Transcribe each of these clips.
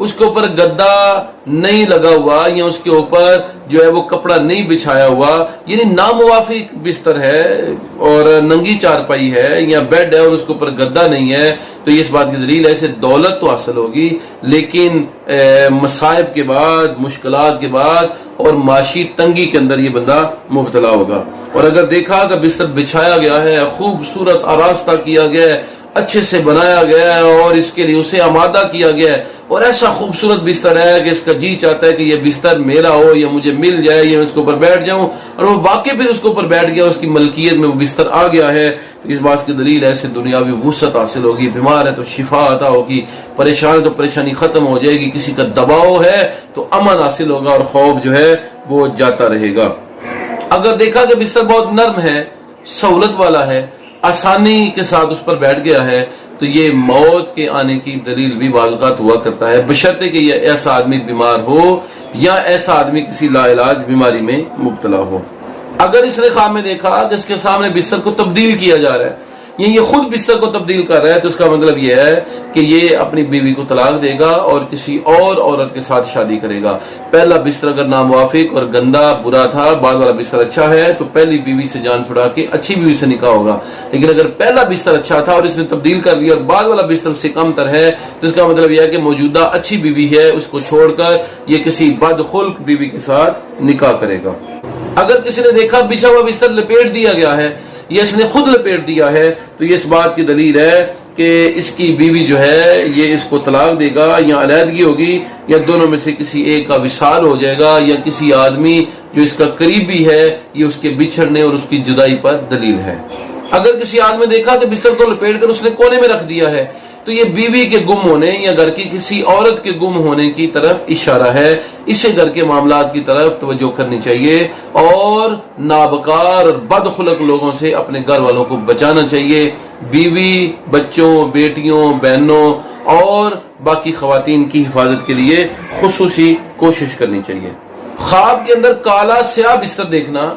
اس کے اوپر گدا نہیں لگا ہوا یا اس کے اوپر جو ہے وہ کپڑا نہیں بچھایا ہوا، یعنی ناموافق بستر ہے اور ننگی چارپائی ہے یا بیڈ ہے اور اس کے اوپر گدا نہیں ہے، تو یہ اس بات کی دلیل ہے اسے دولت تو حاصل ہوگی لیکن مصائب کے بعد، مشکلات کے بعد اور معاشی تنگی کے اندر یہ بندہ مبتلا ہوگا۔ اور اگر دیکھا کہ بستر بچھایا گیا ہے، خوبصورت آراستہ کیا گیا ہے، اچھے سے بنایا گیا ہے اور اس کے لیے اسے آمادہ کیا گیا ہے اور ایسا خوبصورت بستر ہے کہ اس کا جی چاہتا ہے کہ یہ بستر میرا ہو یا مجھے مل جائے یا میں اس کے اوپر بیٹھ جاؤں، اور وہ واقعی پھر اس کے اوپر بیٹھ گیا، اس کی ملکیت میں وہ بستر آ گیا ہے، تو اس بات کی دلیل ہے اسے دنیاوی وسعت حاصل ہوگی، بیمار ہے تو شفا عطا ہوگی، پریشان ہے تو پریشانی ختم ہو جائے گی، کسی کا دباؤ ہے تو امن حاصل ہوگا اور خوف جو ہے وہ جاتا رہے گا۔ اگر دیکھا کہ بستر بہت نرم ہے، سہولت والا ہے، آسانی کے ساتھ اس پر بیٹھ گیا ہے، تو یہ موت کے آنے کی دلیل بھی بعض اوقات ہوا کرتا ہے، بشرطے کہ یہ ایسا آدمی بیمار ہو یا ایسا آدمی کسی لا علاج بیماری میں مبتلا ہو۔ اگر اس نے خواب میں دیکھا کہ اس کے سامنے بستر کو تبدیل کیا جا رہا ہے، یہ خود بستر کو تبدیل کر رہا ہے، تو اس کا مطلب یہ ہے کہ یہ اپنی بیوی کو طلاق دے گا اور کسی اور عورت کے ساتھ شادی کرے گا۔ پہلا بستر اگر ناموافق اور گندا برا تھا، بعد والا بستر اچھا ہے، تو پہلی بیوی سے جان چھڑا کے اچھی بیوی سے نکاح ہوگا، لیکن اگر پہلا بستر اچھا تھا اور اس نے تبدیل کر لیا اور بعد والا بستر سے کم تر ہے، تو اس کا مطلب یہ ہے کہ موجودہ اچھی بیوی ہے، اس کو چھوڑ کر یہ کسی بدخلق بیوی کے ساتھ نکاح کرے گا۔ اگر کسی نے دیکھا بچھا ہوا بستر لپیٹ دیا گیا ہے یا اس نے خود لپیٹ دیا ہے، تو یہ اس بات کی دلیل ہے کہ اس کی بیوی جو ہے یہ اس کو طلاق دے گا یا علیحدگی ہوگی یا دونوں میں سے کسی ایک کا وصال ہو جائے گا، یا کسی آدمی جو اس کا قریبی ہے یہ اس کے بچھڑنے اور اس کی جدائی پر دلیل ہے۔ اگر کسی آدمی نے دیکھا کہ بستر کو لپیٹ کر اس نے کونے میں رکھ دیا ہے، تو یہ بیوی کے گم ہونے یا گھر کی کسی عورت کے گم ہونے کی طرف اشارہ ہے، اسے گھر کے معاملات کی طرف توجہ کرنی چاہیے اور نابکار اور بدخلق لوگوں سے اپنے گھر والوں کو بچانا چاہیے، بیوی، بچوں، بیٹیوں، بہنوں اور باقی خواتین کی حفاظت کے لیے خصوصی کوشش کرنی چاہیے۔ خواب کے اندر کالا سیاہ بستر دیکھنا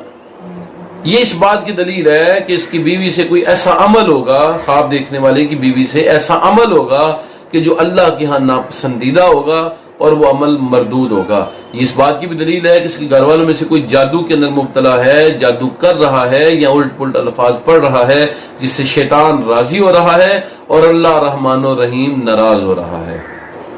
یہ اس بات کی دلیل ہے کہ اس کی بیوی سے کوئی ایسا عمل ہوگا، خواب دیکھنے والے کی بیوی سے ایسا عمل ہوگا کہ جو اللہ کے ہاں ناپسندیدہ ہوگا اور وہ عمل مردود ہوگا۔ یہ اس بات کی بھی دلیل ہے کہ اس کے گھر والوں میں سے کوئی جادو کے اندر مبتلا ہے، جادو کر رہا ہے یا الٹ پلٹ الفاظ پڑھ رہا ہے جس سے شیطان راضی ہو رہا ہے اور اللہ رحمان و رحیم ناراض ہو رہا ہے۔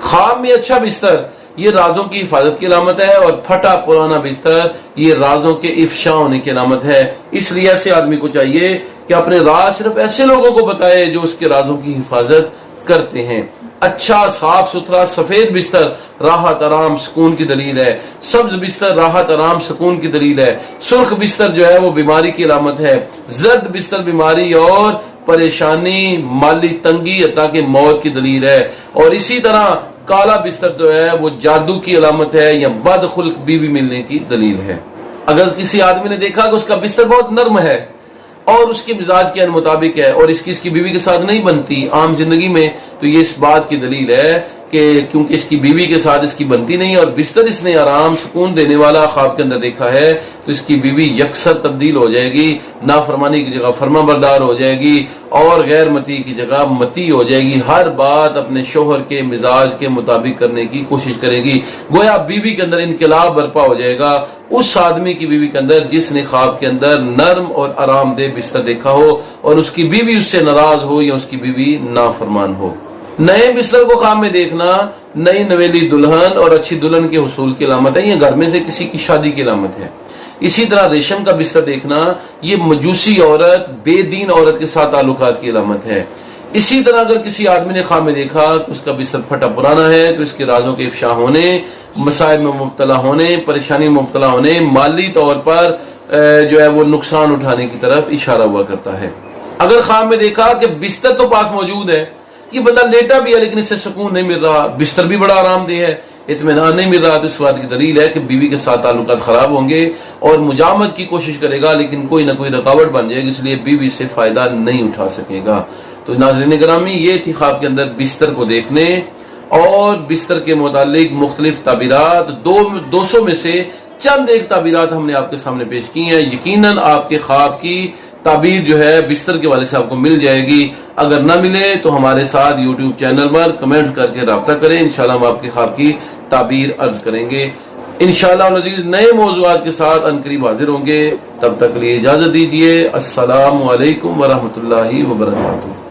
خواب میں اچھا بستر یہ رازوں کی حفاظت کی علامت ہے اور پھٹا پرانا بستر یہ رازوں کے افشا ہونے کی علامت ہے، اس لیے ایسے آدمی کو چاہیے کہ اپنے راز صرف ایسے لوگوں کو بتائے جو اس کے رازوں کی حفاظت کرتے ہیں۔ اچھا صاف ستھرا سفید بستر راحت آرام سکون کی دلیل ہے، سبز بستر راحت آرام سکون کی دلیل ہے، سرخ بستر جو ہے وہ بیماری کی علامت ہے، زرد بستر بیماری اور پریشانی، مالی تنگی عطا کہ موت کی دلیل ہے، اور اسی طرح کالا بستر جو ہے وہ جادو کی علامت ہے یا بدخلق بیوی ملنے کی دلیل ہے۔ اگر کسی آدمی نے دیکھا کہ اس کا بستر بہت نرم ہے اور اس کے مزاج کے مطابق ہے اور اس کی بیوی کے ساتھ نہیں بنتی عام زندگی میں، تو یہ اس بات کی دلیل ہے کہ کیونکہ اس کی بیوی کے ساتھ اس کی بنتی نہیں اور بستر اس نے آرام سکون دینے والا خواب کے اندر دیکھا ہے، تو اس کی بیوی یکسر تبدیل ہو جائے گی، نافرمانی کی جگہ فرما بردار ہو جائے گی اور غیر متی کی جگہ متی ہو جائے گی، ہر بات اپنے شوہر کے مزاج کے مطابق کرنے کی کوشش کرے گی، گویا بیوی کے اندر انقلاب برپا ہو جائے گا اس آدمی کی بیوی کے اندر جس نے خواب کے اندر نرم اور آرام دہ بستر دیکھا ہو اور اس کی بیوی اس سے ناراض ہو یا اس کی بیوی نافرمان ہو۔ نئے بستر کو خواب میں دیکھنا نئی نویلی دلہن اور اچھی دلہن کے حصول کی علامت ہے، یہ گھر میں سے کسی کی شادی کی علامت ہے۔ اسی طرح ریشم کا بستر دیکھنا یہ مجوسی عورت، بے دین عورت کے ساتھ تعلقات کی علامت ہے۔ اسی طرح اگر کسی آدمی نے خواب میں دیکھا کہ اس کا بستر پھٹا پرانا ہے تو اس کے رازوں کے افشا ہونے، مسائل میں مبتلا ہونے، پریشانی میں مبتلا ہونے، مالی طور پر جو ہے وہ نقصان اٹھانے کی طرف اشارہ ہوا کرتا ہے۔ اگر خواب میں دیکھا کہ بستر تو پاس موجود ہے، یہ بندہ لیٹا بھی ہے لیکن اس سے سکون نہیں مل رہا، بستر بھی بڑا آرام دہ ہے، اطمینان نہیں مل رہا، تو اس بات کی دلیل ہے کہ بیوی کے ساتھ تعلقات خراب ہوں گے اور مجامت کی کوشش کرے گا لیکن کوئی نہ کوئی رکاوٹ بن جائے گی، اس لیے بیوی سے فائدہ نہیں اٹھا سکے گا۔ تو ناظرین گرامی یہ تھی خواب کے اندر بستر کو دیکھنے اور بستر کے متعلق مختلف تعبیرات، 200 میں سے چند ایک تعبیرات ہم نے آپ کے سامنے پیش کی ہیں۔ یقیناً آپ کے خواب کی تعبیر جو ہے بستر کے والے سے آپ کو مل جائے گی. اگر نہ ملے تو ہمارے ساتھ یوٹیوب چینل پر کمنٹ کر کے رابطہ کریں، انشاءاللہ ہم آپ کے خواب کی تعبیر عرض کریں گے. انشاءاللہ العزیز نئے موضوعات کے ساتھ عنقریب حاضر ہوں گے. تب تک لیے اجازت دیجیے. السلام علیکم ورحمۃ اللہ وبرکاتہ.